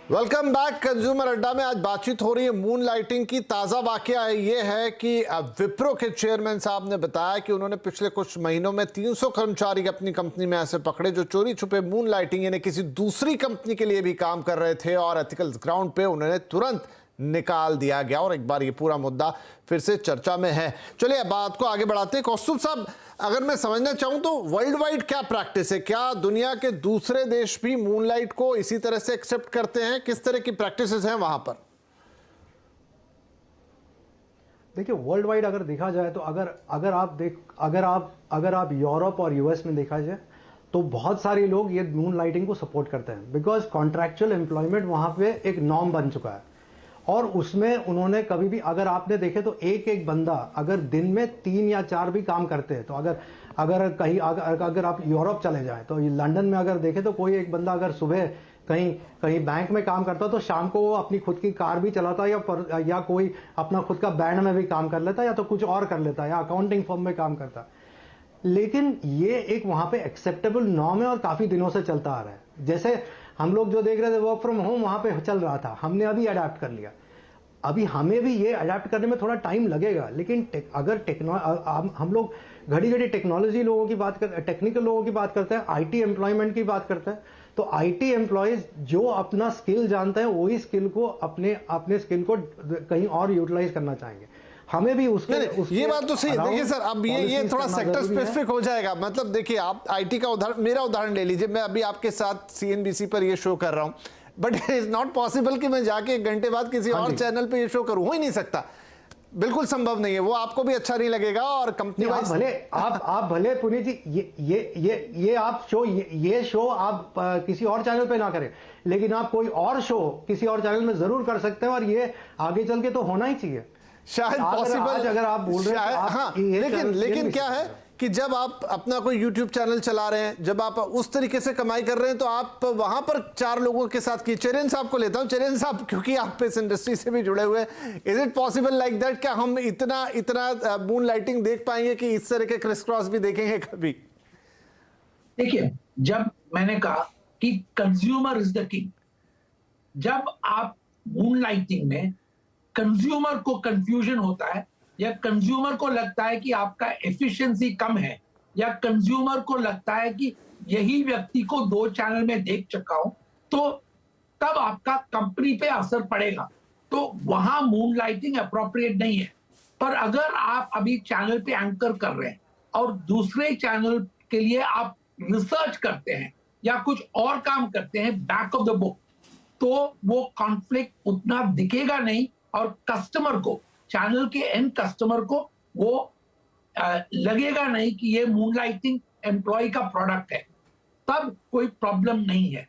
Welcome back consumer अड्डा में आज बातचीत हो रही है मून लाइटिंग की। ताज़ा वाकया ये है कि विप्रो के चेयरमैन साहब ने बताया कि उन्होंने पिछले कुछ महीनों में 300 कर्मचारी अपनी कंपनी में ऐसे पकड़े जो चोरी छुपे मून लाइटिंग यानी किसी दूसरी कंपनी के लिए भी काम कर रहे थे और एथिकल ग्राउंड पे उन्होंने तुरंत निकाल दिया गया। और एक बार ये पूरा मुद्दा फिर से चर्चा में है। चलिए बात को आगे बढ़ाते हैं। कौस्तुभ साहब, अगर मैं समझना चाहूं तो वर्ल्ड वाइड क्या प्रैक्टिस है? क्या दुनिया के दूसरे देश भी मूनलाइट को इसी तरह से एक्सेप्ट करते हैं? किस तरह की प्रैक्टिसेस हैं वहां पर? देखिए, वर्ल्ड वाइड अगर देखा जाए तो अगर आप यूरोप और यूएस में देखा जाए तो बहुत सारे लोग ये मून लाइटिंग को सपोर्ट करते हैं, बिकॉज कॉन्ट्रैक्चुअल एम्प्लॉयमेंट वहां पे एक नॉर्म बन चुका है। और उसमें उन्होंने कभी भी, अगर आपने देखे तो एक बंदा अगर दिन में 3 या 4 भी काम करते हैं तो अगर आप यूरोप चले जाएं तो लंदन में अगर देखें तो कोई एक बंदा अगर सुबह कहीं बैंक में काम करता तो शाम को वो अपनी खुद की कार भी चलाता या कोई अपना खुद का बैंड में भी काम कर लेता या तो कुछ और कर लेता या अकाउंटिंग फर्म में काम करता। लेकिन ये एक वहां पे एक्सेप्टेबल नॉर्म है और काफी दिनों से चलता आ रहा है। जैसे हम लोग जो देख रहे थे वर्क फ्रॉम होम वहां पे चल रहा था, हमने अभी अडेप्ट कर लिया। अभी हमें भी ये अडेप्ट करने में थोड़ा टाइम लगेगा, लेकिन हम लोग घड़ी घड़ी टेक्नोलॉजी लोगों की बात करते हैं, टेक्निकल लोगों की बात करते हैं, आईटी एम्प्लॉयमेंट की बात करते हैं। तो आईटी एम्प्लॉयज जो अपना स्किल जानते हैं वही स्किल को अपने स्किल को कहीं और यूटिलाइज करना चाहेंगे। हमें भी उसके ये बात तो सही है। देखिए सर, अब ये थोड़ा सेक्टर स्पेसिफिक हो जाएगा। मतलब देखिए, आप आईटी का उदाहरण, मेरा उदाहरण ले लीजिए। मैं अभी आपके साथ सीएनबीसी पर ये शो कर रहा हूं, but it is not possible कि मैं जाके 1 घंटे बाद किसी और चैनल पे ये शो करूं। हो ही नहीं सकता, बिल्कुल संभव नहीं है। वो आपको भी अच्छा नहीं लगेगा और कंपनी वाइज आप भले पुनीत जी ये शो आप किसी और चैनल पे ना करें, लेकिन आप कोई और शो किसी और चैनल में जरूर कर सकते हैं और ये आगे चल के तो होना ही चाहिए। शायद पॉसिबल, अगर आप बोल रहे हैं हाँ, लेकिन क्या है कि जब आप अपना कोई YouTube चैनल चला रहे हैं, जब आप उस तरीके से कमाई कर रहे हैं तो आप वहां पर 4 लोगों के साथ की। चेरियन साहब को लेता हूं। चेरियन साहब, क्योंकि आप इस इंडस्ट्री से भी जुड़े हुए हैं, is it possible like that? क्या हम इतना मून लाइटिंग देख पाएंगे कि इस तरह के क्रिस क्रॉस भी देखेंगे कभी? देखिए, जब मैंने कहा कि कंज्यूमर इज द किंग, जब आप मून लाइटिंग में कंज्यूमर को कंफ्यूजन होता है या कंज्यूमर को लगता है कि आपका एफिशिएंसी कम है या कंज्यूमर को लगता है कि यही व्यक्ति को 2 चैनल में देख चुका हूं, तो तब आपका कंपनी पे असर पड़ेगा। तो वहां मून लाइटिंग अप्रोप्रिएट नहीं है। पर अगर आप अभी चैनल पे एंकर कर रहे हैं और दूसरे चैनल के लिए आप रिसर्च करते हैं या कुछ और काम करते हैं बैक ऑफ द बुक, तो वो कॉन्फ्लिक्ट उतना दिखेगा नहीं और कस्टमर को, चैनल के एंड कस्टमर को वो लगेगा नहीं कि ये मूनलाइटिंग एम्प्लॉय का प्रोडक्ट है। तब कोई प्रॉब्लम नहीं है।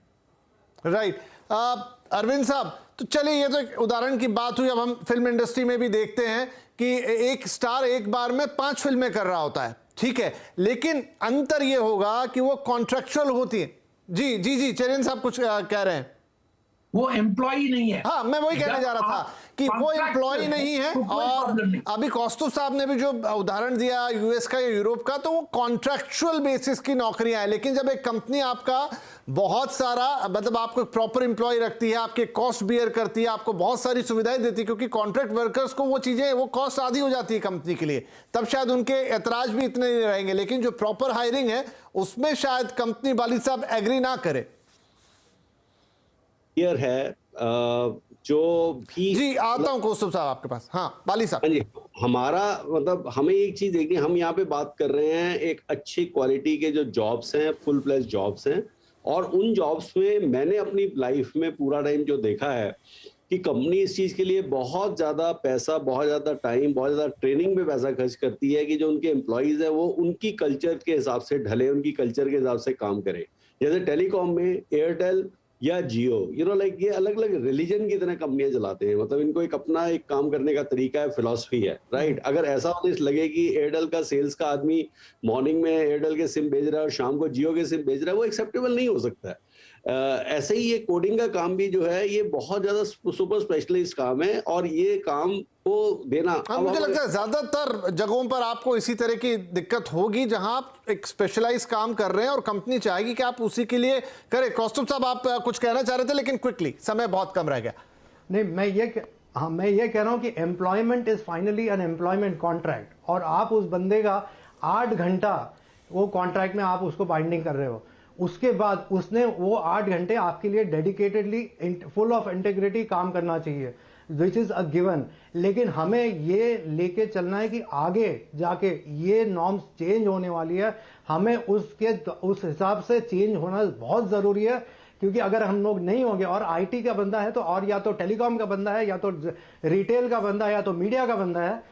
राइट। अरविंद साहब, तो चलिए, ये तो एक उदाहरण की बात हुई। अब हम फिल्म इंडस्ट्री में भी देखते हैं कि एक स्टार एक बार में 5 फिल्में कर रहा होता है, ठीक है, लेकिन अंतर ये होगा कि वो कॉन्ट्रैक्चुअल होती है। जी जी जी, चेरियन साहब कुछ कह रहे हैं। वो एम्प्लॉय नहीं है। हाँ, मैं वही कहने जा रहा था कि वो एम्प्लॉय नहीं है। और अभी कौस्तुभ साहब ने भी जो उदाहरण दिया यूएस का या यूरोप का, तो वो कॉन्ट्रैक्चुअल बेसिस की नौकरियां हैं। लेकिन जब एक कंपनी आपका बहुत सारा, मतलब आपको प्रॉपर एम्प्लॉय रखती है, आपके कॉस्ट बियर करती है, आपको बहुत सारी सुविधाएं देती है, क्योंकि कॉन्ट्रैक्ट वर्कर्स को वो चीजें, वो कॉस्ट आधी हो जाती है कंपनी के लिए, तब शायद उनके ऐतराज भी इतने नहीं रहेंगे। लेकिन जो प्रॉपर हायरिंग है उसमें शायद कंपनी वाली साहब एग्री ना करे। है जो भी, जी आता हूं कौस्तुभ साहब आपके पास। हाँ बाली साहब जी, हमारा मतलब हमें एक चीज देखिए, हम यहाँ पे बात कर रहे हैं एक अच्छी क्वालिटी के जो जॉब्स हैं, फुल फ्लेज जॉब्स हैं। और उन जॉब्स में मैंने अपनी लाइफ में पूरा टाइम जो देखा है कि कंपनी इस चीज के लिए बहुत ज्यादा पैसा, बहुत ज्यादा टाइम, बहुत ज्यादा ट्रेनिंग पे पैसा खर्च करती है कि जो उनके एम्प्लॉइज है वो उनकी कल्चर के हिसाब से ढले, उनकी कल्चर के हिसाब से काम करें। जैसे टेलीकॉम में एयरटेल या जियो, लाइक ये अलग अलग रिलीजन की तरह कंपनियां चलाते हैं। मतलब इनको एक अपना एक काम करने का तरीका है, फिलॉसफी है, राइट। अगर ऐसा हो तो लगे कि एयरटेल का सेल्स का आदमी मॉर्निंग में एयरटेल के सिम भेज रहा है और शाम को जियो के सिम भेज रहा है, वो एक्सेप्टेबल नहीं हो सकता है। ऐसे ही ये कोडिंग का काम भी जो है, ये बहुत ज्यादा सुपर स्पेशलिस्ट काम है और ये काम को देना। हाँ, मुझे लगता है ज्यादातर जगहों पर आपको इसी तरह की दिक्कत होगी जहां आप एक स्पेशलाइज काम कर रहे हैं और कंपनी चाहेगी कि आप उसी के लिए करें। कौस्तुभ साहब, आप कुछ कहना चाह रहे थे लेकिन क्विकली, समय बहुत कम रह गया। नहीं, मैं ये कह रहा हूं कि employment is finally an employment contract, और आप उस बंदे का 8 घंटा वो कॉन्ट्रैक्ट में आप उसको बाइंडिंग कर रहे हो, उसके बाद उसने वो 8 घंटे आपके लिए डेडिकेटेडली फुल ऑफ इंटीग्रिटी काम करना चाहिए, विच इज अ गिवन। लेकिन हमें ये लेके चलना है कि आगे जाके ये नॉर्म्स चेंज होने वाली है, हमें उस हिसाब से चेंज होना बहुत जरूरी है, क्योंकि अगर हम लोग नहीं होंगे, और आईटी का बंदा है तो, और या तो टेलीकॉम का बंदा है, या तो रिटेल का बंदा है, या तो मीडिया का बंदा है,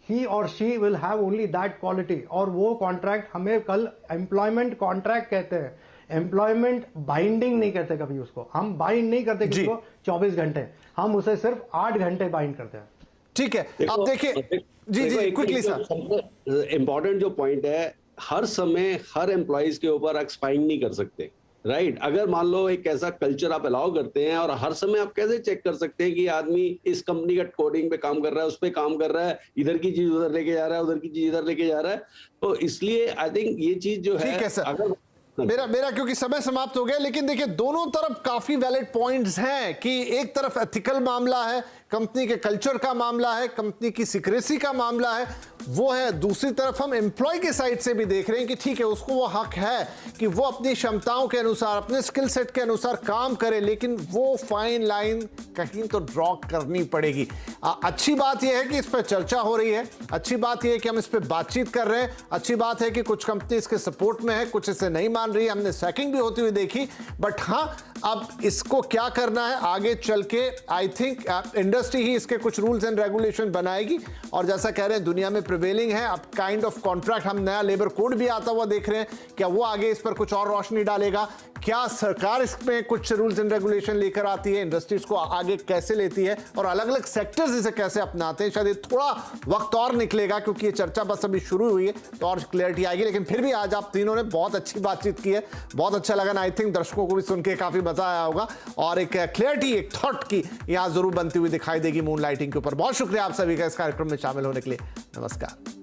he or she will have only that quality। और वो कॉन्ट्रैक्ट हमें कल एम्प्लॉयमेंट कॉन्ट्रैक्ट कहते हैं, एम्प्लॉयमेंट बाइंडिंग नहीं कहते कभी उसको। हम बाइंड नहीं करते किसी को 24 घंटे, हम उसे सिर्फ 8 घंटे बाइंड करते हैं। ठीक है, अब देखिए जी क्विकली सर, इंपॉर्टेंट जो पॉइंट है, हर समय हर एम्प्लॉइज के ऊपर एक्सपाइंड नहीं कर सकते, राइट। अगर मान लो एक ऐसा कल्चर आप अलाउ करते हैं, और हर समय आप कैसे चेक कर सकते हैं कि आदमी इस कंपनी का कोडिंग पे काम कर रहा है, उस पे काम कर रहा है, इधर की चीज उधर लेके जा रहा है, उधर की चीज इधर लेके जा रहा है। तो इसलिए आई थिंक ये चीज जो है, ठीक है सर, अगर मेरा क्योंकि समय समाप्त हो गया, लेकिन देखिए दोनों तरफ काफी वैलिड पॉइंट्स हैं कि एक तरफ एथिकल मामला है, कंपनी के कल्चर का मामला है, कंपनी की सिक्रेसी का मामला है, वो है। दूसरी तरफ हम एम्प्लॉय के साइड से भी देख रहे हैं कि ठीक है, उसको वो हक है कि वो अपनी क्षमताओं के अनुसार, अपने स्किल सेट के अनुसार काम करे, लेकिन वो फाइन लाइन कहीं तो ड्रॉ करनी पड़ेगी। अच्छी बात यह है कि इस पर चर्चा हो रही है, अच्छी बात यह है कि हम इस पर बातचीत कर रहे हैं, अच्छी बात है कि कुछ कंपनी इसके सपोर्ट में है, कुछ इसे नहीं मान रही है, हमने सैकिंग भी होती हुई देखी। बट हाँ, अब इसको क्या करना है आगे चल के, आई थिंक इंडस्ट्री ही इसके कुछ रूल्स एंड रेगुलेशन बनाएगी। और जैसा कह रहे हैं दुनिया में प्रिवेलिंग है अब काइंड ऑफ कॉन्ट्रैक्ट, हम नया लेबर कोड भी आता हुआ देख रहे हैं, क्या वो आगे इस पर कुछ और रोशनी डालेगा? क्या सरकार इसमें कुछ रूल्स एंड रेगुलेशन लेकर आती है, इंडस्ट्री इसको आगे कैसे लेती है, और अलग अलग सेक्टर्स इसे कैसे अपनाते हैं? शायद ये थोड़ा वक्त और निकलेगा, क्योंकि ये चर्चा बस अभी शुरू हुई है, तो और क्लैरिटी आएगी। लेकिन फिर भी आज आप तीनों ने बहुत अच्छी बातचीत की है, बहुत अच्छा लगा। आई थिंक दर्शकों को भी सुन के काफी मजा आया होगा, और एक क्लैरिटी, एक थॉट की यहां जरूर बनती हुई दिखाई देगी मून लाइटिंग के ऊपर। बहुत शुक्रिया आप सभी का इस कार्यक्रम में शामिल होने के लिए। नमस्कार।